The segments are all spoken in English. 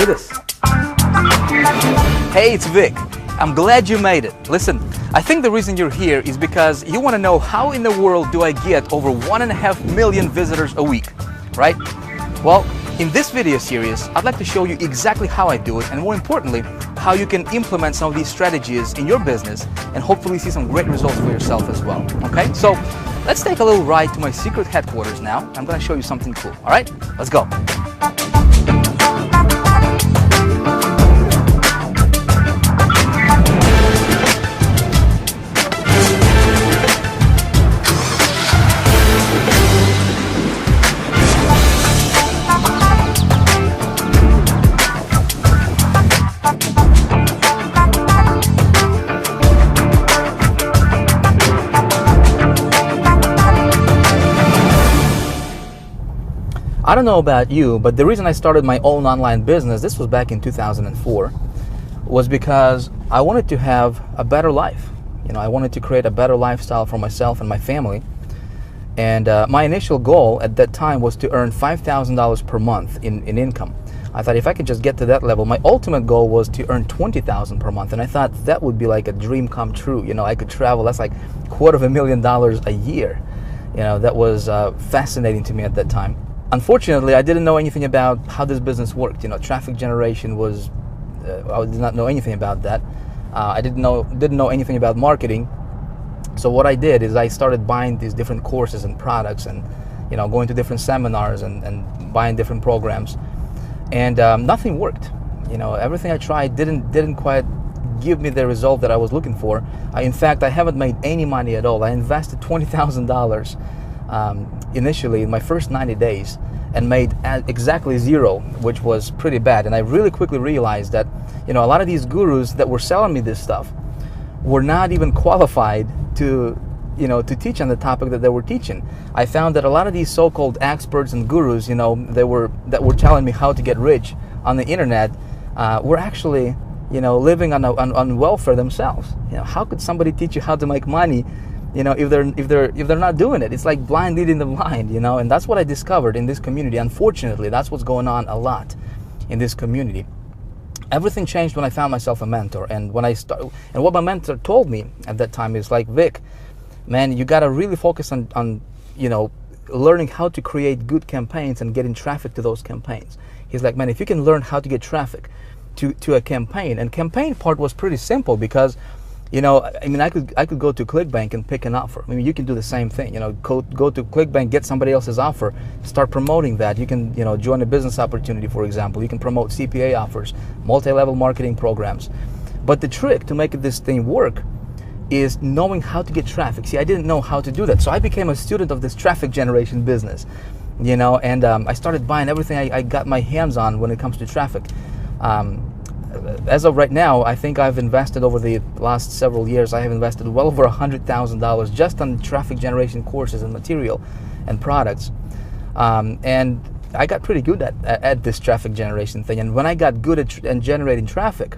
at this. Hey, it's Vic. I'm glad you made it. Listen, I think the reason you're here is because you want to know how in the world do I get over 1.5 million visitors a week, right? Well, in this video series, I'd like to show you exactly how I do it, and more importantly, how you can implement some of these strategies in your business and hopefully see some great results for yourself as well, okay? So let's take a little ride to my secret headquarters now. I'm going to show you something cool, all right? Let's go. I don't know about you, but the reason I started my own online business, this was back in 2004, was because I wanted to have a better life. You know, I wanted to create a better lifestyle for myself and my family. And my initial goal at that time was to earn $5,000 per month in income. I thought if I could just get to that level, my ultimate goal was to earn $20,000 per month. And I thought that would be like a dream come true. You know, I could travel, that's like $250,000 a year. You know, that was fascinating to me at that time. Unfortunately, I didn't know anything about how this business worked. You know, traffic generation was, I did not know anything about that. I didn't know anything about marketing. So what I did is I started buying these different courses and products and, you know, going to different seminars and buying different programs. And nothing worked. You know, everything I tried didn't quite give me the result that I was looking for. In fact, I haven't made any money at all. I invested $20,000 initially in my first 90 days and made exactly zero, which was pretty bad. And I really quickly realized that, you know, a lot of these gurus that were selling me this stuff were not even qualified to, you know, to teach on the topic that they were teaching. I found that a lot of these so-called experts and gurus, you know, that were telling me how to get rich on the internet, were actually, you know, living on welfare themselves. You know, how could somebody teach you how to make money, you know, if they're not doing it? It's like blind leading the blind, you know. And that's what I discovered in this community. Unfortunately, that's what's going on a lot in this community. Everything changed when I found myself a mentor, and and what my mentor told me at that time is like, Vic, man, you got to really focus on you know, learning how to create good campaigns and getting traffic to those campaigns. He's like, man, if you can learn how to get traffic to a campaign, and campaign part was pretty simple because, you know, I mean, I could go to ClickBank and pick an offer. I mean, you can do the same thing. You know, go to ClickBank, get somebody else's offer, start promoting that. You can, you know, join a business opportunity, for example. You can promote CPA offers, multi-level marketing programs. But the trick to make this thing work is knowing how to get traffic. See, I didn't know how to do that, so I became a student of this traffic generation business. You know, and I started buying everything I got my hands on when it comes to traffic. As of right now, I think I've invested over the last several years, I have invested well over $100,000 just on traffic generation courses and material and products. And I got pretty good at this traffic generation thing. And when I got good at generating traffic,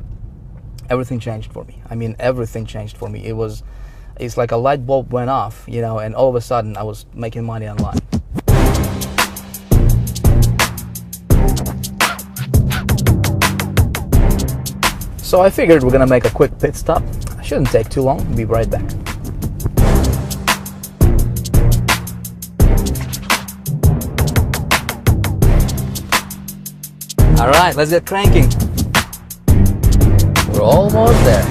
everything changed for me. I mean, everything changed for me. It's like a light bulb went off, you know, and all of a sudden I was making money online. So I figured we're gonna make a quick pit stop. Shouldn't take too long. Be right back. All right, let's get cranking. We're almost there.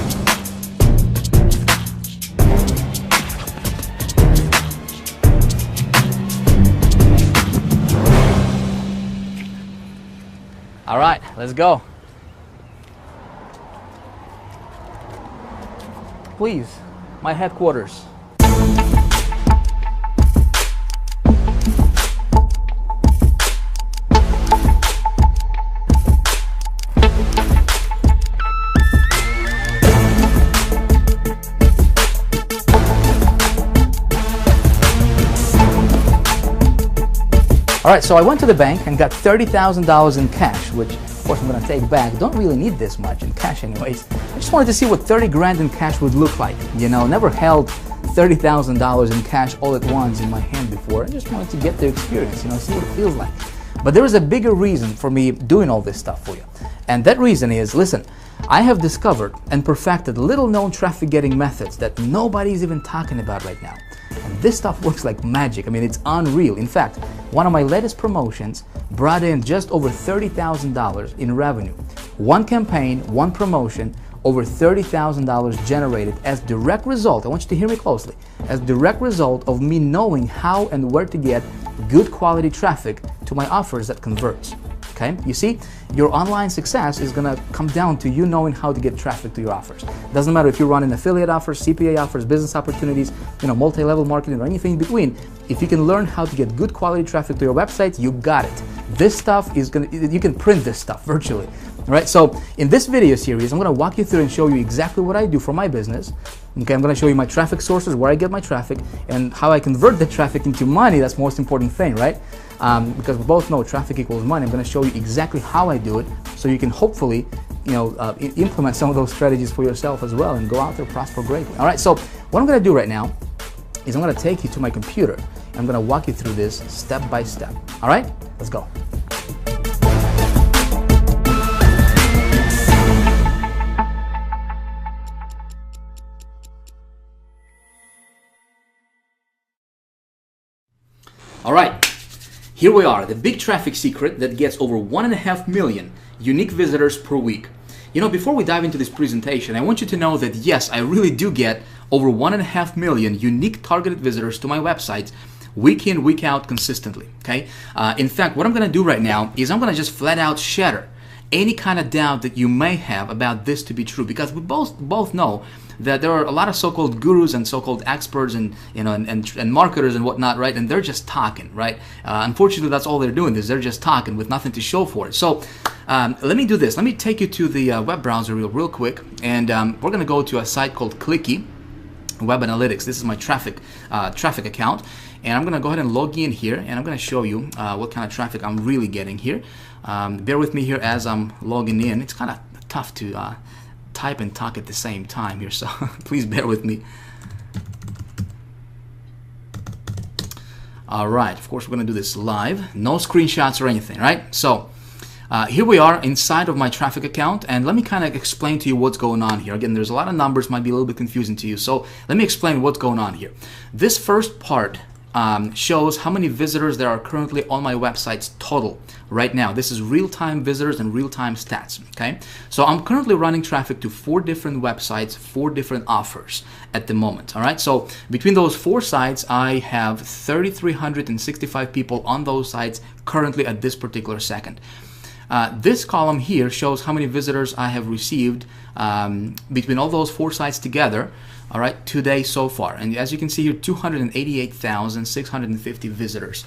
All right, let's go. Please, my headquarters. All right, so I went to the bank and got $30,000 in cash, which of course I'm gonna take back. Don't really need this much in cash anyways. I just wanted to see what 30 grand in cash would look like. You know, never held $30,000 in cash all at once in my hand before. I just wanted to get the experience, you know, see what it feels like. But there is a bigger reason for me doing all this stuff for you. And that reason is, listen, I have discovered and perfected little known traffic getting methods that nobody's even talking about right now. And this stuff works like magic. I mean, it's unreal. In fact, one of my latest promotions brought in just over $30,000 in revenue. One campaign, one promotion, over $30,000 generated as direct result, I want you to hear me closely, as direct result of me knowing how and where to get good quality traffic to my offers that converts. Okay, you see, your online success is gonna come down to you knowing how to get traffic to your offers. Doesn't matter if you're running affiliate offers, CPA offers, business opportunities, multi-level marketing or anything in between. If you can learn how to get good quality traffic to your website, you got it. This stuff is you can print this stuff virtually. All right, so in this video series, I'm gonna walk you through and show you exactly what I do for my business. Okay, I'm gonna show you my traffic sources, where I get my traffic, and how I convert the traffic into money. That's the most important thing, right? Because we both know traffic equals money. I'm gonna show you exactly how I do it, so you can hopefully, implement some of those strategies for yourself as well and go out there prosper greatly. All right, so what I'm gonna do right now is I'm gonna take you to my computer. And I'm gonna walk you through this step by step. All right, let's go. All right, here we are, the big traffic secret that gets over 1.5 million unique visitors per week. Before we dive into this presentation, I want you to know that yes, I really do get over 1.5 million unique targeted visitors to my website week in, week out consistently, okay? In fact, what I'm gonna do right now is I'm gonna just flat out shatter any kind of doubt that you may have about this to be true, because we both know that there are a lot of so-called gurus and so-called experts and and marketers and whatnot, right? And they're just talking, right? Unfortunately, that's all they're doing is they're just talking with nothing to show for it. So let me do this. Let me take you to the web browser real quick, and we're gonna go to a site called Clicky Web Analytics. This is my traffic account, and I'm gonna go ahead and log in here, and I'm gonna show you what kind of traffic I'm really getting here. Bear with me here as I'm logging in. It's kind of tough to type and talk at the same time here, so please bear with me. All right, of course we're gonna do this live, no screenshots or anything, right? So here we are inside of my traffic account, and let me kind of explain to you what's going on here. Again, there's a lot of numbers, might be a little bit confusing to you, so let me explain what's going on here. This first part shows how many visitors there are currently on my websites total right now. This is real-time visitors and real-time stats, okay? So I'm currently running traffic to 4 different websites, 4 different offers at the moment, all right? So between those 4 sites, I have 3,365 people on those sites currently at this particular second. This column here shows how many visitors I have received between all those 4 sites together, all right, today so far. And as you can see here, 288,650 visitors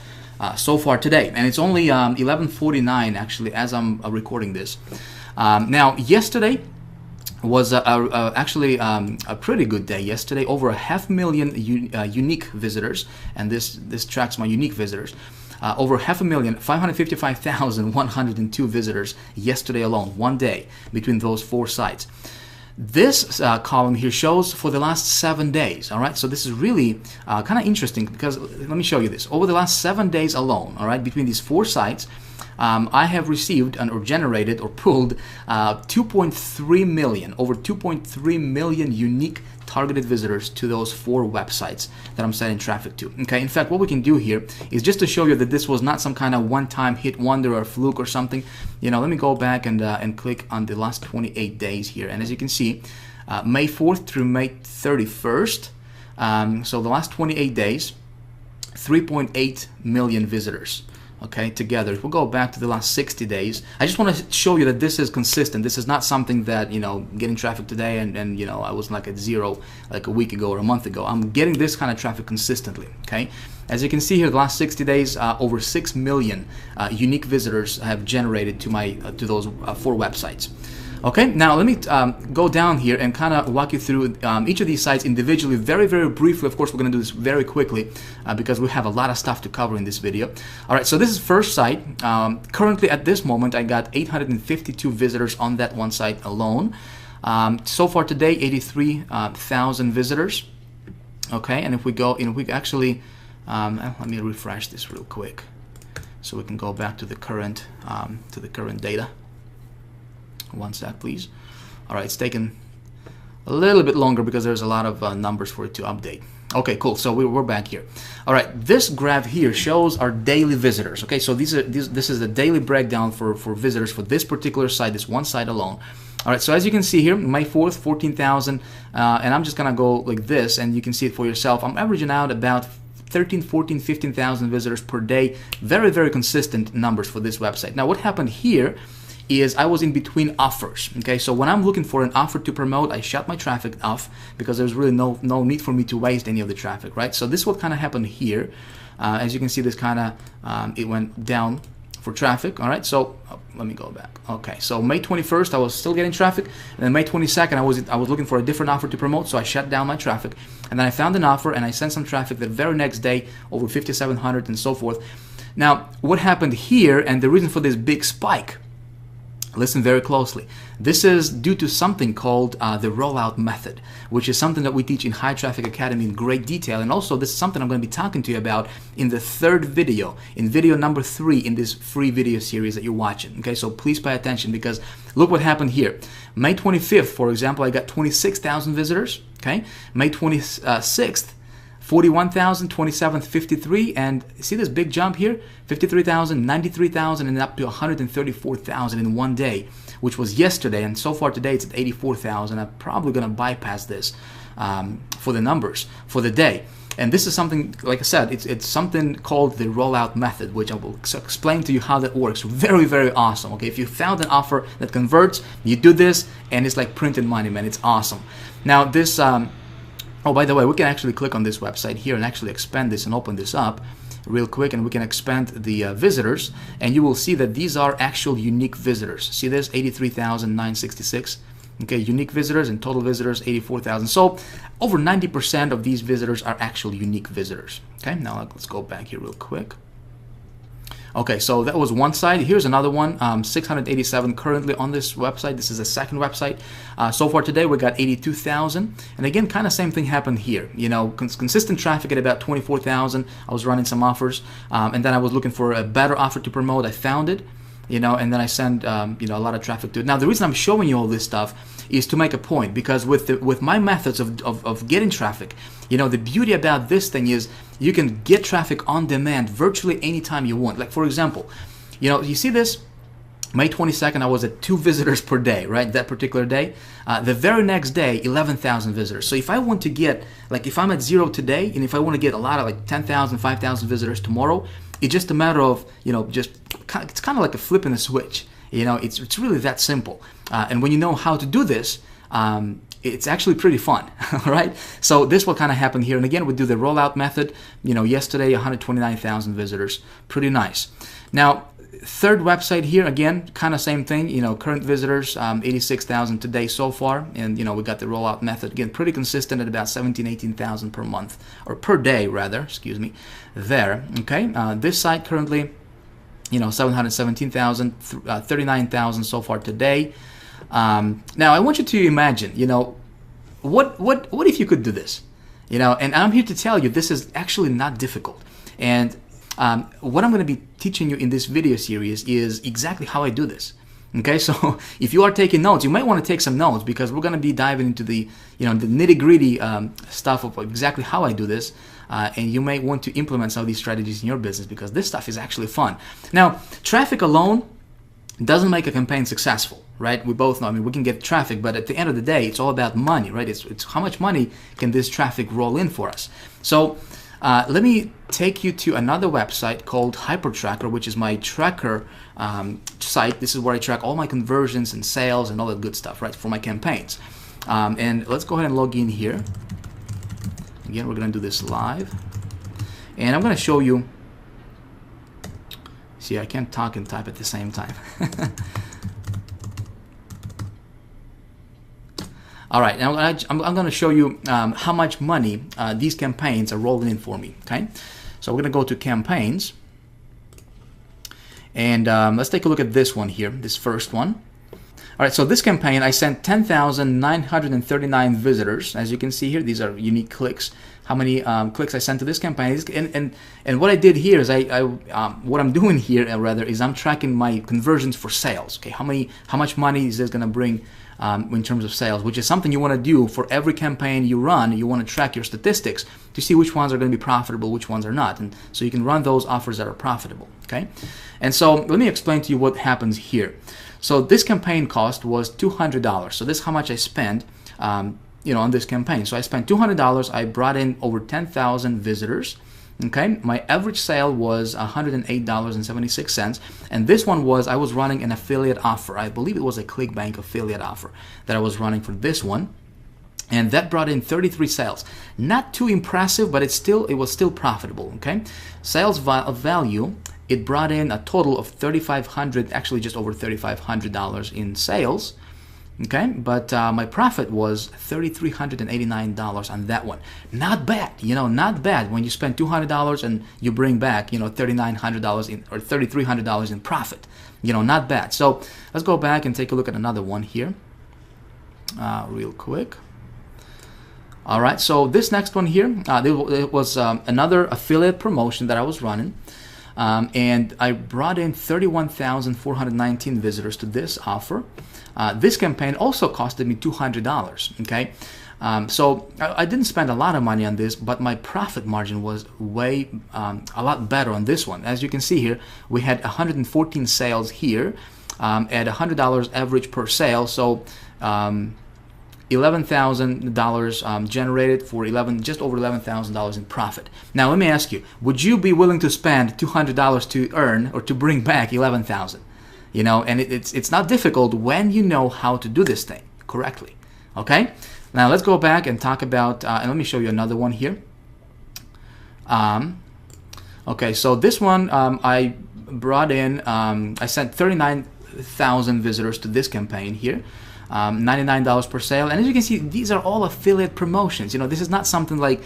so far today. And it's only 11:49 actually as I'm recording this. Now, yesterday was actually a pretty good day yesterday. Over 500,000 unique visitors, and this tracks my unique visitors. Over 500,000, 555,102 visitors yesterday alone, one day between those 4 sites. This column here shows for the last 7 days, all right? So this is really kind of interesting, because let me show you this. Over the last 7 days alone, all right, between these 4 sites, I have received or generated or pulled 2.3 million, over 2.3 million unique targeted visitors to those 4 websites that I'm sending traffic to. Okay, in fact, what we can do here is just to show you that this was not some kind of one-time hit wonder or fluke or something. Let me go back and click on the last 28 days here, and as you can see, May 4th through May 31st, so the last 28 days, 3.8 million visitors. Okay, together. If we'll go back to the last 60 days, I just want to show you that this is consistent. This is not something that, getting traffic today and I was like at 0 like a week ago or a month ago. I'm getting this kind of traffic consistently, okay? As you can see here, the last 60 days, over 6 million unique visitors have generated to those 4 websites. Okay, now let me go down here and kind of walk you through each of these sites individually, very, very briefly. Of course, we're going to do this very quickly because we have a lot of stuff to cover in this video. All right, so this is first site. Currently, at this moment, I got 852 visitors on that one site alone. So far today, 83,000 visitors. Okay, and if we go, we actually, let me refresh this real quick. so we can go back to the current data. One sec, please. All right, it's taken a little bit longer because there's a lot of numbers for it to update. Okay, cool. So we're back here. All right, this graph here shows our daily visitors. Okay, so this is the daily breakdown for visitors for this particular site, this one site alone. All right, so as you can see here, May 4th, 14,000, and I'm just gonna go like this, and you can see it for yourself. I'm averaging out about 13, 14, 15,000 visitors per day. Very, very consistent numbers for this website. Now, what happened here is I was in between offers. Okay, so when I'm looking for an offer to promote, I shut my traffic off because there's really no need for me to waste any of the traffic, right? So this is what kind of happened here. As you can see, this kind of it went down for traffic. All right, so let me go back. Okay, so May 21st I was still getting traffic, and then May 22nd I was looking for a different offer to promote, so I shut down my traffic, and then I found an offer and I sent some traffic the very next day, over 5,700 and so forth. Now, what happened here, and the reason for this big spike, listen very closely. This is due to something called the rollout method, which is something that we teach in High Traffic Academy in great detail. And also, this is something I'm going to be talking to you about in the third video, in video number 3 in this free video series that you're watching. Okay, so please pay attention, because look what happened here. May 25th, for example, I got 26,000 visitors. Okay, May 26th, 41,000, 27th, 53, and see this big jump here? 53,000, 93,000, and up to 134,000 in one day, which was yesterday, and so far today it's at 84,000. I'm probably going to bypass this for the numbers for the day. And this is something, like I said, it's something called the rollout method, which I will explain to you how that works. Very, very awesome. Okay, if you found an offer that converts, you do this, and it's like printed money, man. It's awesome. Now this, oh, by the way, we can actually click on this website here and actually expand this and open this up real quick, and we can expand the visitors, and you will see that these are actual unique visitors. See this? 83,966. Okay, unique visitors, and total visitors 84,000. So over 90% of these visitors are actual unique visitors. Okay, now let's go back here real quick. Okay, so that was one side. Here's another one, 687 currently on this website. This is the second website. So far today, we got 82,000. And again, kind of same thing happened here. You know, consistent traffic at about 24,000. I was running some offers, and then I was looking for a better offer to promote. I found it, you know, and then I send, you know, a lot of traffic to it. Now, the reason I'm showing you all this stuff is to make a point, because with my methods of getting traffic, you know, the beauty about this thing is you can get traffic on demand virtually anytime you want. Like, for example, you know, you see this? May 22nd, I was at 2 visitors per day, right? That particular day. The very next day, 11,000 visitors. So if I want to get, like, if I'm at 0 today, and if I want to get a lot of like 10,000, 5,000 visitors tomorrow, it's just a matter of, you know, just it's kind of like a flipping a switch. You know, it's really that simple. And when you know how to do this, it's actually pretty fun, all right? So this will kind of happen here. And again, we do the rollout method. You know, yesterday, 129,000 visitors. Pretty nice. Now, third website here, again, kind of same thing. You know, current visitors, 86,000 today so far. And, you know, we got the rollout method. Again, pretty consistent at about 17, 18,000 per month, or per day, rather, excuse me, there, okay? This site currently, you know, 717,000, 39,000 so far today. Now, I want you to imagine, you know, what if you could do this? You know, and I'm here to tell you this is actually not difficult. And what I'm going to be teaching you in this video series is exactly how I do this. Okay, so if you are taking notes, you might want to take some notes, because we're going to be diving into the, you know, the nitty-gritty stuff of exactly how I do this. And you may want to implement some of these strategies in your business, because this stuff is actually fun. Now, traffic alone doesn't make a campaign successful, right? We both know, I mean, we can get traffic, but at the end of the day, it's all about money, right? It's how much money can this traffic roll in for us. So let me take you to another website called HyperTracker, which is my tracker site. This is where I track all my conversions and sales and all that good stuff, right, for my campaigns. And let's go ahead and log in here. Again, we're going to do this live. And I'm going to show you. See, I can't talk and type at the same time. All right, now I'm going to show you how much money these campaigns are rolling in for me, okay? So we're going to go to campaigns. And let's take a look at this one here, this first one. All right, so this campaign, I sent 10,939 visitors. As you can see here, these are unique clicks. How many clicks I sent to this campaign. And what I did here is what I'm doing here rather is I'm tracking my conversions for sales. Okay, how much money is this going to bring in terms of sales, which is something you want to do for every campaign you run. You want to track your statistics to see which ones are going to be profitable, which ones are not, and so you can run those offers that are profitable. Okay, and so let me explain to you what happens here. So this campaign cost was $200. So this is how much I spent, on this campaign. So I spent $200. I brought in over 10,000 visitors. Okay, my average sale was $108.76, and this one was I was running an affiliate offer. I believe it was a ClickBank affiliate offer that I was running for this one, and that brought in 33 sales. Not too impressive, but it was still profitable. Okay, sales value. It brought in a total of $3,500, actually just over $3,500 in sales. Okay, but my profit was $3,389 on that one. Not bad, not bad when you spend $200 and you bring back, $3,900 or $3,300 in profit. Not bad. So let's go back and take a look at another one here, real quick. All right, so this next one here, it was another affiliate promotion that I was running. And I brought in 31,419 visitors to this offer. This campaign also costed me $200. Okay, so I didn't spend a lot of money on this, but my profit margin was a lot better on this one. As you can see here, we had 114 sales here at $100 average per sale. So $11,000 generated for just over $11,000 in profit. Now let me ask you, would you be willing to spend $200 to earn or to bring back $11,000? And it's not difficult when you know how to do this thing correctly. Okay, now let's go back and talk about and let me show you another one here. Okay, so this one I brought in I sent 39,000 visitors to this campaign here. $99 per sale, and as you can see, these are all affiliate promotions. This is not something like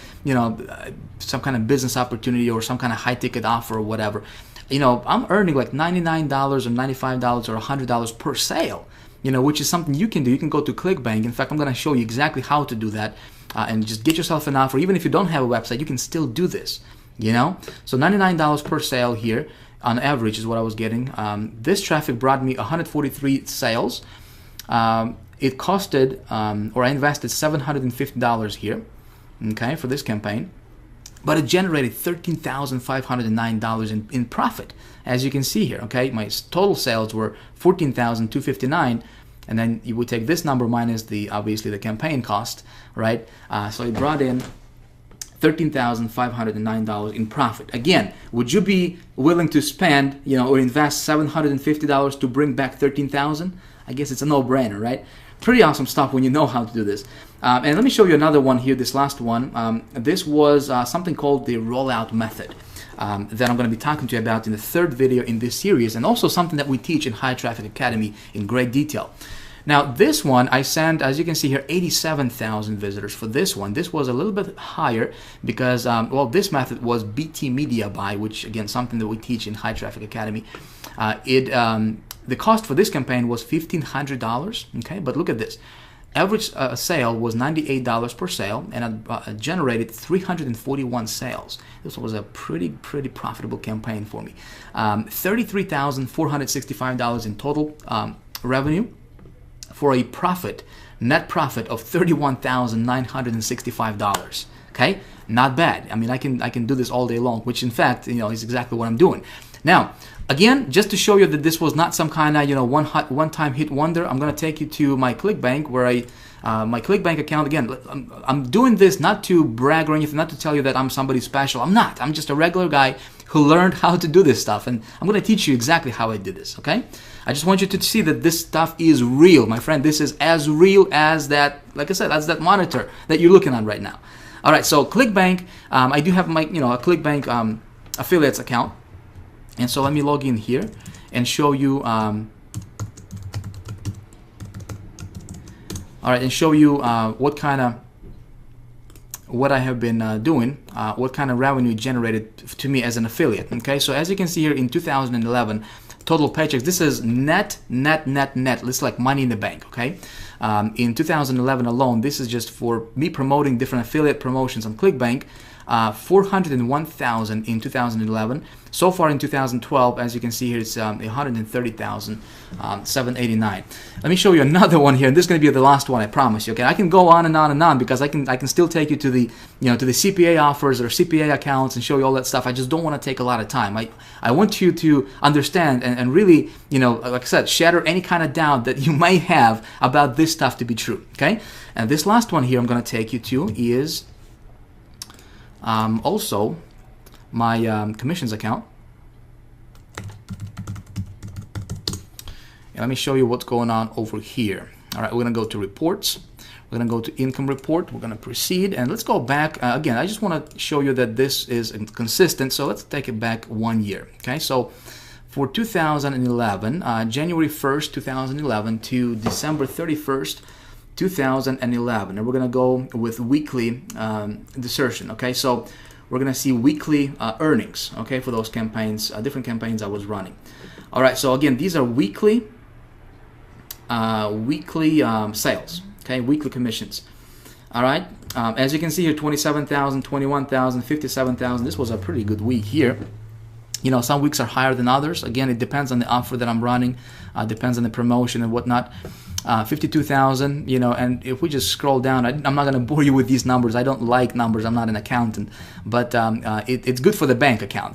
some kind of business opportunity or some kind of high ticket offer or whatever. I'm earning like $99 or $95 or $100 per sale, which is something you can do. You can go to ClickBank. In fact, I'm going to show you exactly how to do that and just get yourself an offer. Even if you don't have a website, you can still do this, So $99 per sale here on average is what I was getting. This traffic brought me 143 sales. It costed, or I invested $750 here, okay, for this campaign, but it generated $13,509 in profit, as you can see here. Okay, my total sales were $14,259, and then you would take this number minus obviously the campaign cost, right? So it brought in $13,509 in profit. Again, would you be willing to spend, or invest $750 to bring back $13,000? I guess it's a no-brainer, right? Pretty awesome stuff when you know how to do this. And let me show you another one here, this last one. This was something called the rollout method that I'm going to be talking to you about in the third video in this series, and also something that we teach in High Traffic Academy in great detail. Now, this one, I sent, as you can see here, 87,000 visitors for this one. This was a little bit higher because, this method was BT Media Buy, which, again, something that we teach in High Traffic Academy. The cost for this campaign was $1,500, okay? But look at this. Average sale was $98 per sale, and it generated 341 sales. This was a pretty profitable campaign for me. $33,465 in total revenue, for a net profit of $31,965. Okay, not bad. I mean, I can do this all day long, which in fact, is exactly what I'm doing. Now, again, just to show you that this was not some kind of one-time hit wonder, I'm going to take you to my ClickBank, where my ClickBank account. Again, I'm doing this not to brag or anything, not to tell you that I'm somebody special. I'm not. I'm just a regular guy who learned how to do this stuff, and I'm going to teach you exactly how I did this. Okay, I just want you to see that this stuff is real, my friend. This is as real as that, like I said, as that monitor that you're looking at right now. All right, so ClickBank, I do have my a ClickBank affiliates account, and so let me log in here and show you. All right, and show you what I have been doing, what kind of revenue generated to me as an affiliate. Okay, so as you can see here, in 2011, total paychecks. This is net. It's like money in the bank, okay? In 2011 alone, this is just for me promoting different affiliate promotions on ClickBank. 401,000 in 2011. So far in 2012, as you can see here, it's 130,789. Let me show you another one here, and this is going to be the last one, I promise you. Okay, I can go on and on and on because I can still take you to the to the CPA offers or CPA accounts and show you all that stuff. I just don't want to take a lot of time. I want you to understand and really, like I said, shatter any kind of doubt that you might have about this stuff to be true. Okay, and this last one here I'm going to take you to is also my commissions account. And let me show you what's going on over here. All right, we're going to go to reports. We're going to go to income report. We're going to proceed. And let's go back. Again, I just want to show you that this is consistent. So let's take it back 1 year. Okay, so for 2011, January 1st, 2011 to December 31st, 2011, and we're going to go with weekly desertion. Okay, so we're going to see weekly earnings, okay, for those campaigns, different campaigns I was running. All right, so again, these are weekly sales, okay, weekly commissions. All right, as you can see here, 27,000, 21,000, 57,000. This was a pretty good week here. Some weeks are higher than others. Again, it depends on the offer that I'm running, depends on the promotion and whatnot. 52,000, and if we just scroll down, I'm not going to bore you with these numbers. I don't like numbers. I'm not an accountant, but it's good for the bank account,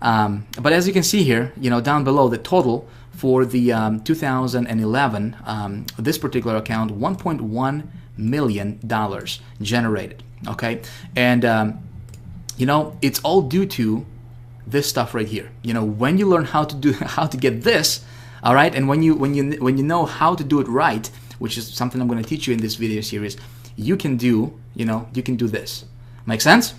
But as you can see here, down below, the total for the 2011, this particular account, $1.1 million generated, okay? And, it's all due to this stuff right here. When you learn how to get this, all right, and when you know how to do it right, which is something I'm going to teach you in this video series, you can do this. Make sense?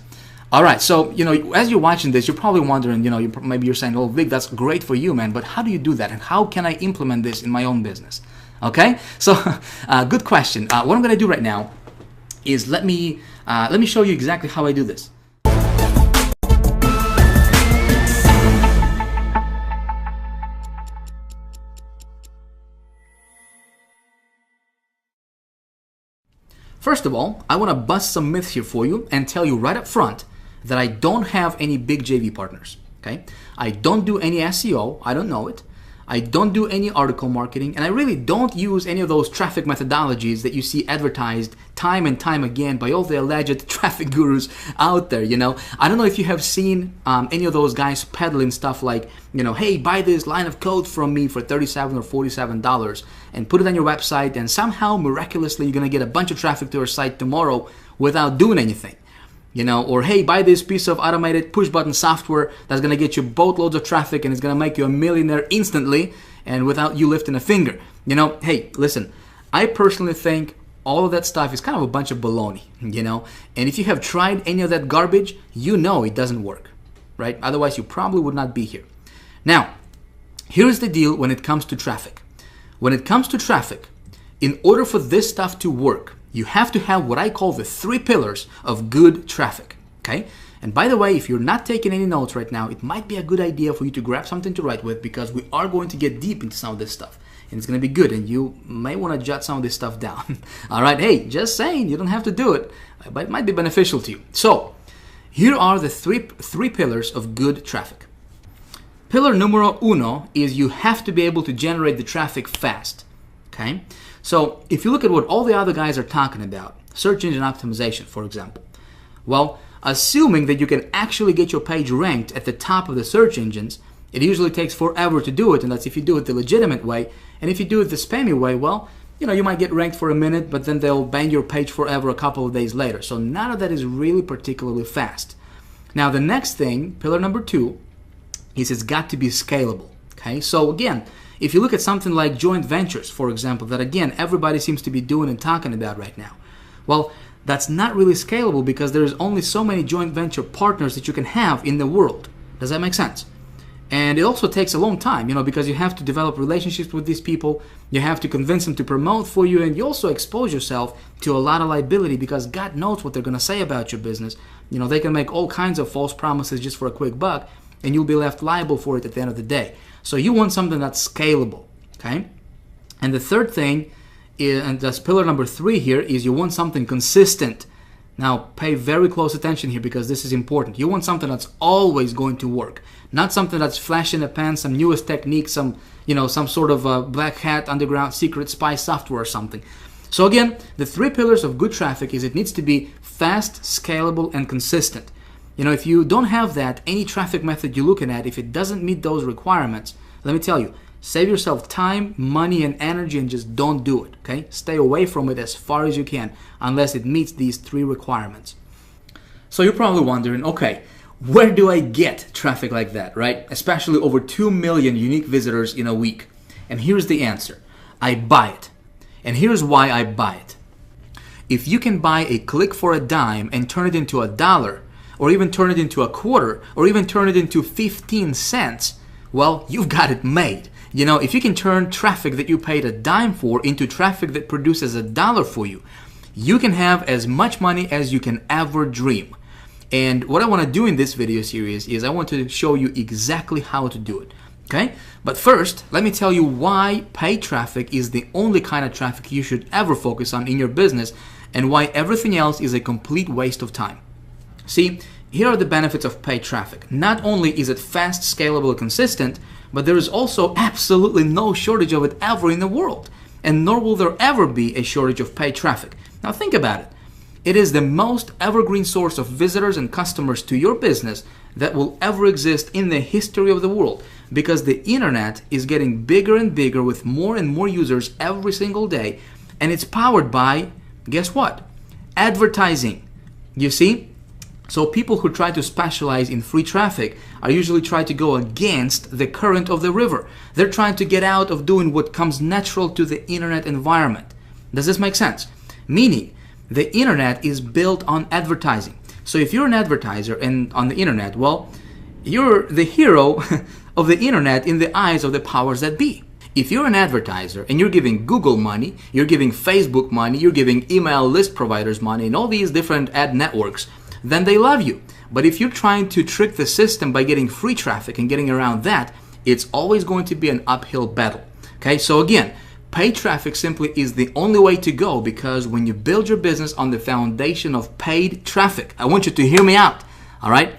All right, so as you're watching this, you're probably wondering, maybe you're saying, "Oh, Vic, that's great for you, man, but how do you do that, and how can I implement this in my own business?" Okay, so good question. What I'm going to do right now is let me show you exactly how I do this. First of all, I want to bust some myths here for you and tell you right up front that I don't have any big JV partners, okay? I don't do any SEO, I don't know it. I don't do any article marketing, and I really don't use any of those traffic methodologies that you see advertised time and time again by all the alleged traffic gurus out there, I don't know if you have seen any of those guys peddling stuff like, hey, buy this line of code from me for $37 or $47 and put it on your website, and somehow, miraculously, you're going to get a bunch of traffic to your site tomorrow without doing anything. Or hey, buy this piece of automated push button software that's going to get you boatloads of traffic and it's going to make you a millionaire instantly and without you lifting a finger. Hey, listen, I personally think all of that stuff is kind of a bunch of baloney, and if you have tried any of that garbage, it doesn't work, right? Otherwise, you probably would not be here. Now, here's the deal when it comes to traffic. When it comes to traffic, in order for this stuff to work, you have to have what I call the 3 pillars of good traffic, okay? And by the way, if you're not taking any notes right now, it might be a good idea for you to grab something to write with, because we are going to get deep into some of this stuff. And it's going to be good, and you may want to jot some of this stuff down. All right, hey, just saying, you don't have to do it, but it might be beneficial to you. So, here are the three pillars of good traffic. Pillar numero uno is you have to be able to generate the traffic fast, okay? So if you look at what all the other guys are talking about, search engine optimization, for example, well, assuming that you can actually get your page ranked at the top of the search engines, it usually takes forever to do it, and that's if you do it the legitimate way. And if you do it the spammy way, well, you might get ranked for a minute, but then they'll ban your page forever a couple of days later. So none of that is really particularly fast. Now the next thing, pillar number 2, is it's got to be scalable, okay? So again, if you look at something like joint ventures, for example, that again, everybody seems to be doing and talking about right now. Well, that's not really scalable because there's only so many joint venture partners that you can have in the world. Does that make sense? And it also takes a long time, because you have to develop relationships with these people. You have to convince them to promote for you, and you also expose yourself to a lot of liability because God knows what they're going to say about your business. They can make all kinds of false promises just for a quick buck. and you'll be left liable for it at the end of the day. So you want something that's scalable, okay? And the third thing is, and that's pillar number 3 here, is you want something consistent. Now, pay very close attention here because this is important. You want something that's always going to work, not something that's flash in the pan, some newest technique, some sort of black hat, underground secret spy software or something. So again, the 3 pillars of good traffic is it needs to be fast, scalable, and consistent. If you don't have that, any traffic method you're looking at, if it doesn't meet those requirements, let me tell you, save yourself time, money, and energy and just don't do it, okay? Stay away from it as far as you can unless it meets these 3 requirements. So you're probably wondering, okay, where do I get traffic like that, right? Especially over 2 million unique visitors in a week. And here's the answer. I buy it. And here's why I buy it. If you can buy a click for a dime and turn it into $1, or even turn it into a quarter, or even turn it into 15 cents, well, you've got it made. If you can turn traffic that you paid a dime for into traffic that produces $1 for you, you can have as much money as you can ever dream. And what I want to do in this video series is I want to show you exactly how to do it. Okay? But first, let me tell you why paid traffic is the only kind of traffic you should ever focus on in your business and why everything else is a complete waste of time. See, here are the benefits of paid traffic. Not only is it fast, scalable, and consistent, but there is also absolutely no shortage of it ever in the world. And nor will there ever be a shortage of paid traffic. Now think about it. It is the most evergreen source of visitors and customers to your business that will ever exist in the history of the world, because the internet is getting bigger and bigger with more and more users every single day, and it's powered by, guess what? Advertising. You see? So people who try to specialize in free traffic are usually trying to go against the current of the river. They're trying to get out of doing what comes natural to the internet environment. Does this make sense? Meaning, the internet is built on advertising. So if you're an advertiser and on the internet, well, you're the hero of the internet in the eyes of the powers that be. If you're an advertiser and you're giving Google money, you're giving Facebook money, you're giving email list providers money and all these different ad networks, then they love you. But if you're trying to trick the system by getting free traffic and getting around that, it's always going to be an uphill battle. Okay, so again, paid traffic simply is the only way to go, because when you build your business on the foundation of paid traffic, I want you to hear me out, all right?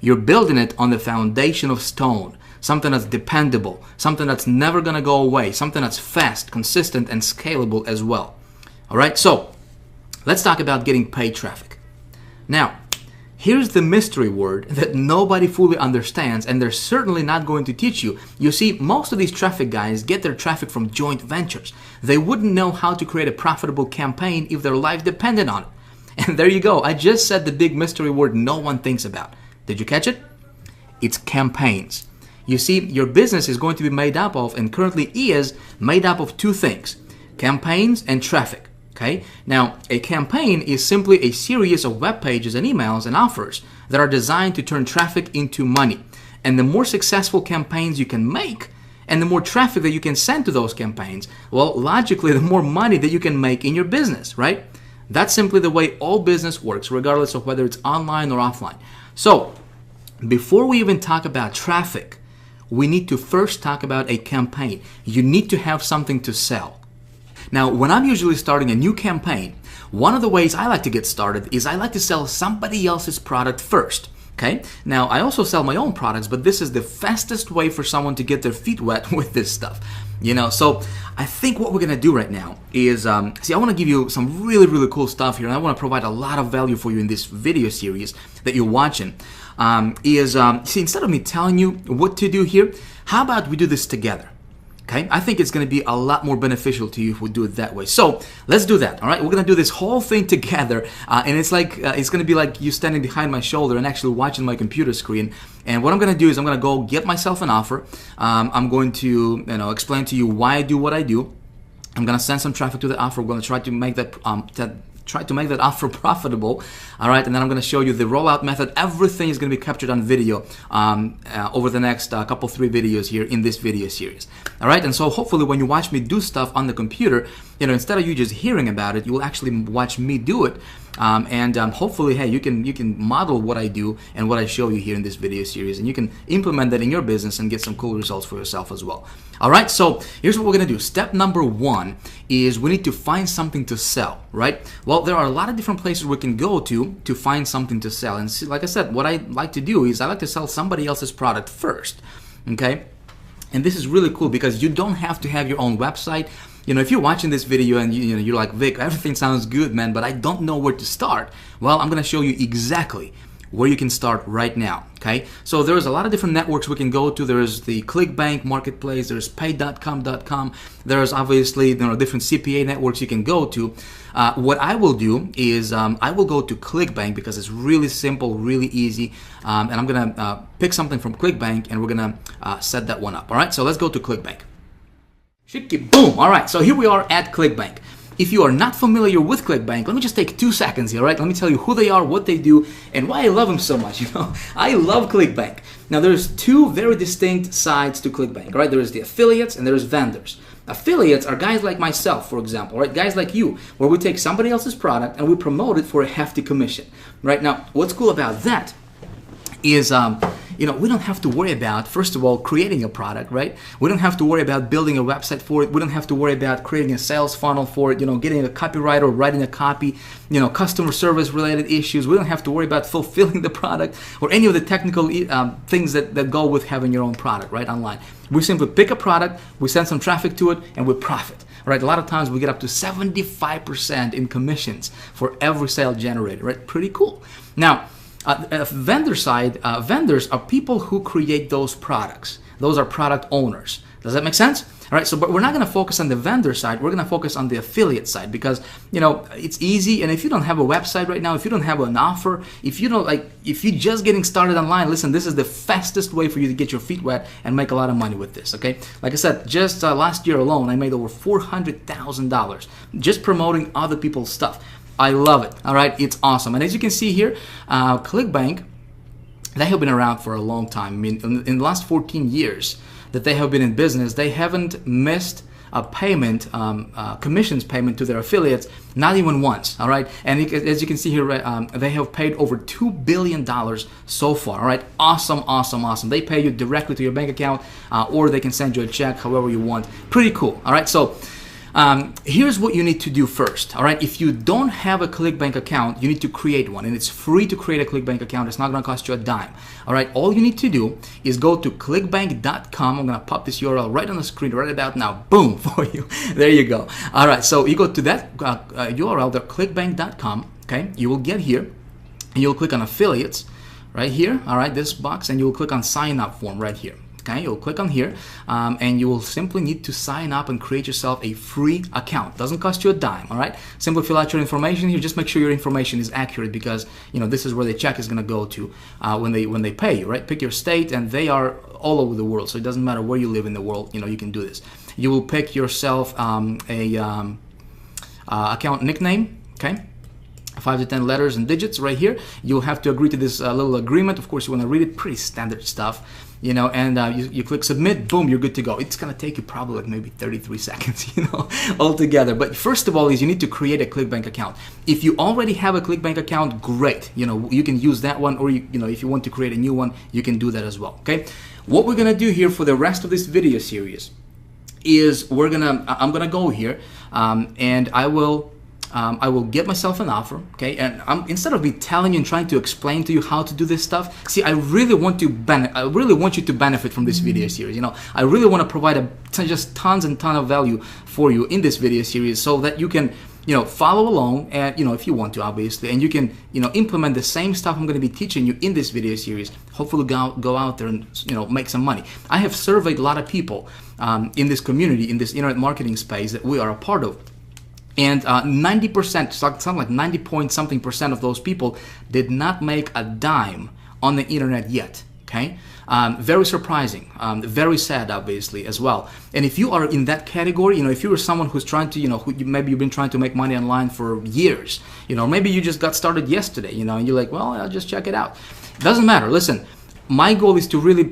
You're building it on the foundation of stone, something that's dependable, something that's never gonna go away, something that's fast, consistent, and scalable as well. All right, so let's talk about getting paid traffic. Now, here's the mystery word that nobody fully understands, and they're certainly not going to teach you. You see, most of these traffic guys get their traffic from joint ventures. They wouldn't know how to create a profitable campaign if their life depended on it. And there you go. I just said the big mystery word no one thinks about. Did you catch it? It's campaigns. You see, your business is going to be made up of, and currently is, made up of 2 things: campaigns and traffic. Okay? Now, a campaign is simply a series of web pages and emails and offers that are designed to turn traffic into money. And the more successful campaigns you can make, and the more traffic that you can send to those campaigns, well, logically, the more money that you can make in your business, right? That's simply the way all business works, regardless of whether it's online or offline. So, before we even talk about traffic, we need to first talk about a campaign. You need to have something to sell. Now, when I'm usually starting a new campaign, one of the ways I like to get started is I like to sell somebody else's product first. Okay? Now, I also sell my own products, but this is the fastest way for someone to get their feet wet with this stuff. So I think what we're going to do right now is, I want to give you some really, really cool stuff here, and I want to provide a lot of value for you in this video series that you're watching. Instead of me telling you what to do here, how about we do this together? Okay, I think it's going to be a lot more beneficial to you if we do it that way. So let's do that. All right, we're going to do this whole thing together, and it's like it's going to be like you standing behind my shoulder and actually watching my computer screen. And what I'm going to do is I'm going to go get myself an offer. I'm going to explain to you why I do what I do. I'm going to send some traffic to the offer. We're going to try to make that offer profitable, all right? And then I'm going to show you the rollout method. Everything is going to be captured on video over the next couple, 3 videos here in this video series, all right? And so hopefully when you watch me do stuff on the computer, instead of you just hearing about it, you will actually watch me do it. Hopefully, hey, you can model what I do and what I show you here in this video series, and you can implement that in your business and get some cool results for yourself as well. All right, so here's what we're gonna do. Step number one is we need to find something to sell, right? Well, there are a lot of different places we can go to find something to sell. And see, like I said, what I like to do is I like to sell somebody else's product first, okay? And this is really cool because you don't have to have your own website. You know, if you're watching this video and you're like, Vic, everything sounds good, man, but I don't know where to start. Well, I'm gonna show you exactly where you can start right now, okay? So there's a lot of different networks we can go to. There's the ClickBank marketplace, there's pay.com.com, there's obviously different CPA networks you can go to. What I will do is I will go to ClickBank because it's really simple, really easy, and I'm gonna pick something from ClickBank and we're gonna set that one up, all right? So let's go to ClickBank. Shiki boom, all right, so here we are at ClickBank. If you are not familiar with ClickBank, let me just take 2 seconds here, right? Let me tell you who they are, what they do, and why I love them so much. I love ClickBank. Now, there's two very distinct sides to ClickBank, right? There's the affiliates and there's vendors. Affiliates are guys like myself, for example, right? Guys like you, where we take somebody else's product and we promote it for a hefty commission, right? Now, what's cool about that is, we don't have to worry about, first of all, creating a product, right? We don't have to worry about building a website for it. We don't have to worry about creating a sales funnel for it, getting a copywriter, writing a copy, customer service related issues. We don't have to worry about fulfilling the product or any of the technical things that go with having your own product, right, online. We simply pick a product, we send some traffic to it, and we profit, right? A lot of times we get up to 75% in commissions for every sale generated, right? Pretty cool. Now, vendor side, vendors are people who create those products. Those are product owners. Does that make sense? All right, but we're not going to focus on the vendor side. We're going to focus on the affiliate side because, it's easy. And if you don't have a website right now, if you don't have an offer, if you're just getting started online, listen, this is the fastest way for you to get your feet wet and make a lot of money with this, okay? Like I said, just last year alone, I made over $400,000 just promoting other people's stuff. I love it, all right? It's awesome. And as you can see here, ClickBank, they have been around for a long time. I mean, in the last 14 years that they have been in business, they haven't missed a payment, commissions payment to their affiliates, not even once, all right? And as you can see here, they have paid over $2 billion so far, all right? Awesome, awesome, awesome. They pay you directly to your bank account, or they can send you a check however you want. Pretty cool, all right? So here's what you need to do first, all right? If you don't have a ClickBank account, you need to create one, and it's free to create a ClickBank account. It's not gonna cost you a dime, all right? All you need to do is go to clickbank.com. I'm gonna pop this URL right on the screen right about now, boom, for you. There you go. All right, so you go to that URL, the clickbank.com, okay? You will get here, and you'll click on affiliates right here, all right, this box, and you'll click on sign up form right here. Okay, you'll click on here and you will simply need to sign up and create yourself a free account. Doesn't cost you a dime, all right? Simply fill out your information here. Just make sure your information is accurate because, this is where the check is going to go to when they pay you, right? Pick your state, and they are all over the world, so it doesn't matter where you live in the world, you can do this. You will pick yourself a account nickname, okay? 5 to 10 letters and digits right here. You'll have to agree to this little agreement. Of course, you want to read it. Pretty standard stuff, and you click submit, boom, you're good to go. It's going to take you probably like maybe 33 seconds, altogether. But first of all is you need to create a ClickBank account. If you already have a ClickBank account, great. You can use that one, or if you want to create a new one, you can do that as well, okay? What we're going to do here for the rest of this video series is I'm going to go here and I will get myself an offer, okay? And instead of me telling you and trying to explain to you how to do this stuff, see, I really want you to benefit from this video series. I really want to provide just tons and tons of value for you in this video series so that you can, follow along, and if you want to, obviously, and you can, implement the same stuff I'm going to be teaching you in this video series. Hopefully, go out there and make some money. I have surveyed a lot of people in this community, in this internet marketing space that we are a part of. And 90%, something like 90 point something percent of those people did not make a dime on the internet yet, okay? Very surprising, very sad, obviously, as well. And if you are in that category, if you are someone who's trying to, maybe you've been trying to make money online for years, maybe you just got started yesterday, and you're like, well, I'll just check it out. Doesn't matter. Listen, my goal is to really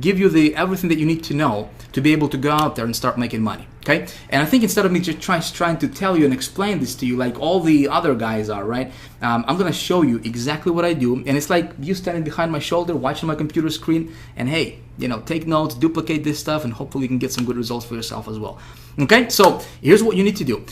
give you everything that you need to know to be able to go out there and start making money. Okay, and I think instead of me just trying to tell you and explain this to you like all the other guys are, right? I'm gonna show you exactly what I do, and it's like you standing behind my shoulder, watching my computer screen, and hey, you know, take notes, duplicate this stuff, and hopefully you can get some good results for yourself as well. Okay, so here's what you need to do: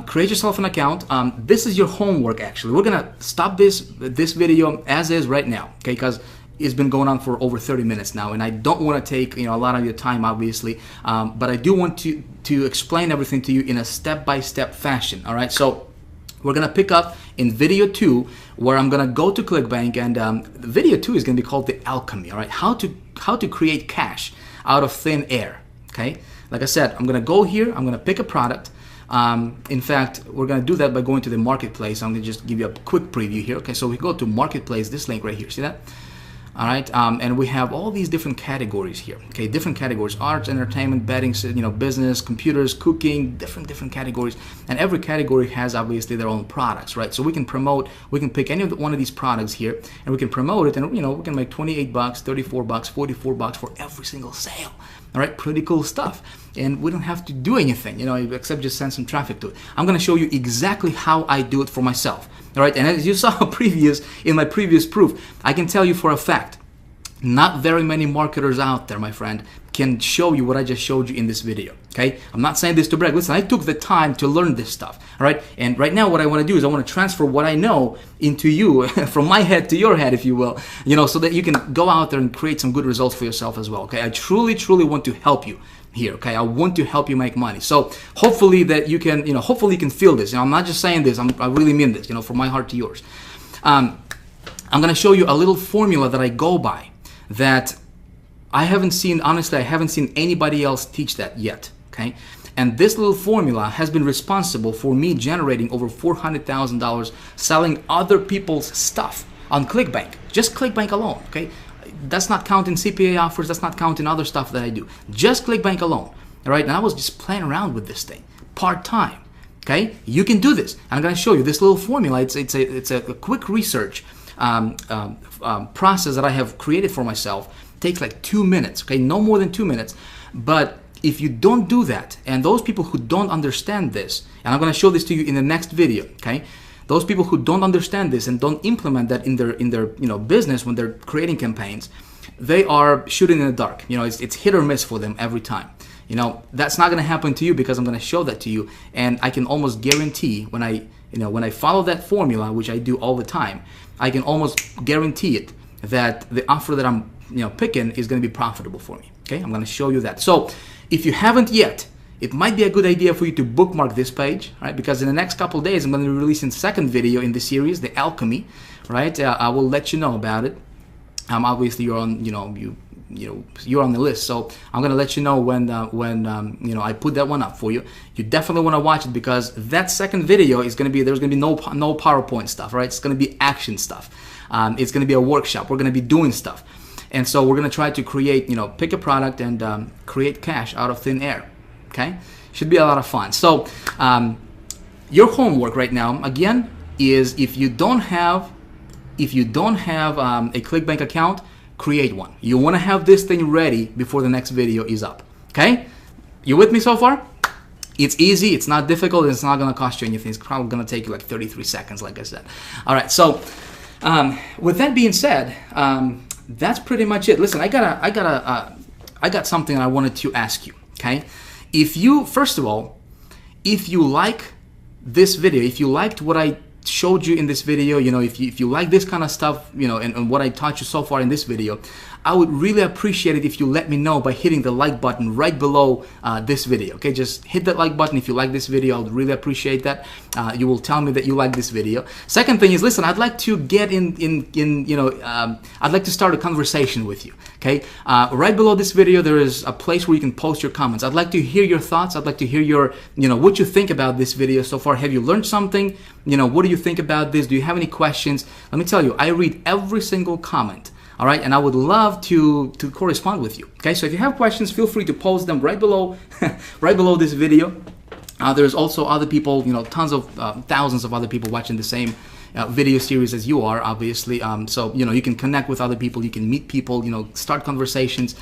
create yourself an account. This is your homework. Actually, we're gonna stop this video as is right now, okay? Because it's been going on for over 30 minutes now, and I don't want to take, you know, a lot of your time, obviously, but I do want to explain everything to you in a step-by-step fashion. All right, so we're gonna pick up in video 2, where I'm gonna go to ClickBank, and video 2 is gonna be called the alchemy. All right, how to create cash out of thin air. Okay, like I said, I'm gonna go here, I'm gonna pick a product. In fact, we're gonna do that by going to the marketplace. I'm gonna just give you a quick preview here. Okay, so we go to marketplace, this link right here, see that? All right, and we have all these different categories here. Okay, different categories: arts, entertainment, betting, you know, business, computers, cooking, different categories. And every category has obviously their own products, right? So we can promote, we can pick any one of these products here, and we can promote it, and you know, we can make 28 bucks, 34 bucks, 44 bucks for every single sale. All right, pretty cool stuff. And we don't have to do anything, you know, except just send some traffic to it. I'm gonna show you exactly how I do it for myself. All right, and as you saw in my previous proof, I can tell you for a fact, not very many marketers out there, my friend, can show you what I just showed you in this video. Okay, I'm not saying this to brag. Listen, I took the time to learn this stuff. All right, and right now what I want to do is I want to transfer what I know into you, from my head to your head, if you will, you know, so that you can go out there and create some good results for yourself as well. Okay, I truly want to help you here. Okay, I want to help you make money. So hopefully that you can, you know, hopefully you can feel this. You know, I'm not just saying this. I really mean this. You know, from my heart to yours. I'm going to show you a little formula that I go by that I haven't seen. Honestly, I haven't seen anybody else teach that yet. Okay, and this little formula has been responsible for me generating over $400,000 selling other people's stuff on ClickBank. Just ClickBank alone. Okay. That's not counting CPA offers. That's not counting other stuff that I do. Just ClickBank alone. All right. And I was just playing around with this thing part-time. Okay. You can do this. I'm going to show you this little formula. It's a quick research process that I have created for myself. It takes like 2 minutes. Okay. No more than 2 minutes. But if you don't do that, and those people who don't understand this, and I'm going to show this to you in the next video. Okay. Those people who don't understand this and don't implement that in their you know, business when they're creating campaigns, they are shooting in the dark. You know, it's hit or miss for them every time. You know, that's not going to happen to you because I'm going to show that to you, and I can almost guarantee when I follow that formula, which I do all the time, I can almost guarantee it that the offer that I'm, you know, picking is going to be profitable for me. Okay, I'm going to show you that. So if you haven't yet, it might be a good idea for you to bookmark this page, right? Because in the next couple of days, I'm going to be releasing the second video in the series, the alchemy, right? I will let you know about it. Obviously, you're on, you know, you're on the list, so I'm going to let you know when you know, I put that one up for you. You definitely want to watch it because that second video is going to be, there's going to be no PowerPoint stuff, right? It's going to be action stuff. It's going to be a workshop. We're going to be doing stuff, and so we're going to try to create, you know, pick a product and create cash out of thin air. Okay, should be a lot of fun. So your homework right now, again, is if you don't have a ClickBank account, create one. You want to have this thing ready before the next video is up. Okay, you with me so far? It's easy. It's not difficult. It's not going to cost you anything. It's probably going to take you like 33 seconds, like I said. All right. So with that being said, that's pretty much it. Listen, I got something I wanted to ask you. Okay. If you, first of all, if you like this video, if you liked what I showed you in this video, you know, if you like this kind of stuff, you know, and what I taught you so far in this video, I would really appreciate it if you let me know by hitting the like button right below this video. Okay, just hit that like button if you like this video. I would really appreciate that. You will tell me that you like this video. Second thing is, listen, I'd like to get in you know, I'd like to start a conversation with you. Okay, right below this video there is a place where you can post your comments. I'd like to hear your thoughts. I'd like to hear your, you know, what you think about this video so far. Have you learned something? You know, what do you think about this? Do you have any questions? Let me tell you, I read every single comment. All right, and I would love to correspond with you. Okay, so if you have questions, feel free to post them right below, right below this video. There's also other people, you know, tons of thousands of other people watching the same, video series as you are, obviously. So you can connect with other people, you can meet people, start conversations.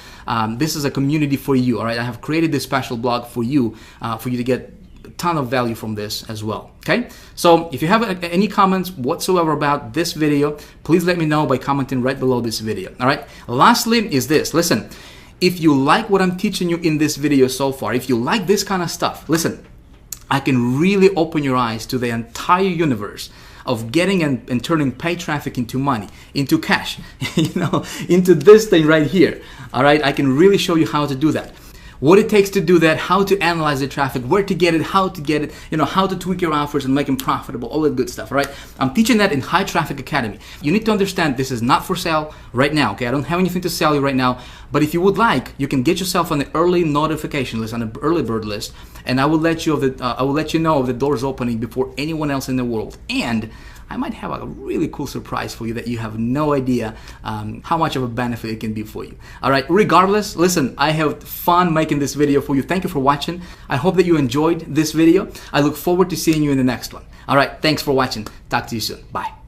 This is a community for you. All right, I have created this special blog for you to get a ton of value from this as well. Okay, so if you have any comments whatsoever about this video, please let me know by commenting right below this video. All right, lastly is this. Listen, if you like what I'm teaching you in this video so far, if you like this kind of stuff, listen, I can really open your eyes to the entire universe of getting and turning paid traffic into money, into cash, into this thing right here. All right, I can really show you how to do that. What it takes to do that, how to analyze the traffic, where to get it, how to get it, how to tweak your offers and make them profitable, all that good stuff, all right? I'm teaching that in High Traffic Academy. You need to understand this is not for sale right now, okay? I don't have anything to sell you right now, but if you would like, you can get yourself on the early notification list, on the early bird list, and I will let you know of the doors opening before anyone else in the world. And I might have a really cool surprise for you that you have no idea how much of a benefit it can be for you. All right, regardless, listen, I have fun making this video for you. Thank you for watching. I hope that you enjoyed this video. I look forward to seeing you in the next one. All right, thanks for watching. Talk to you soon. Bye.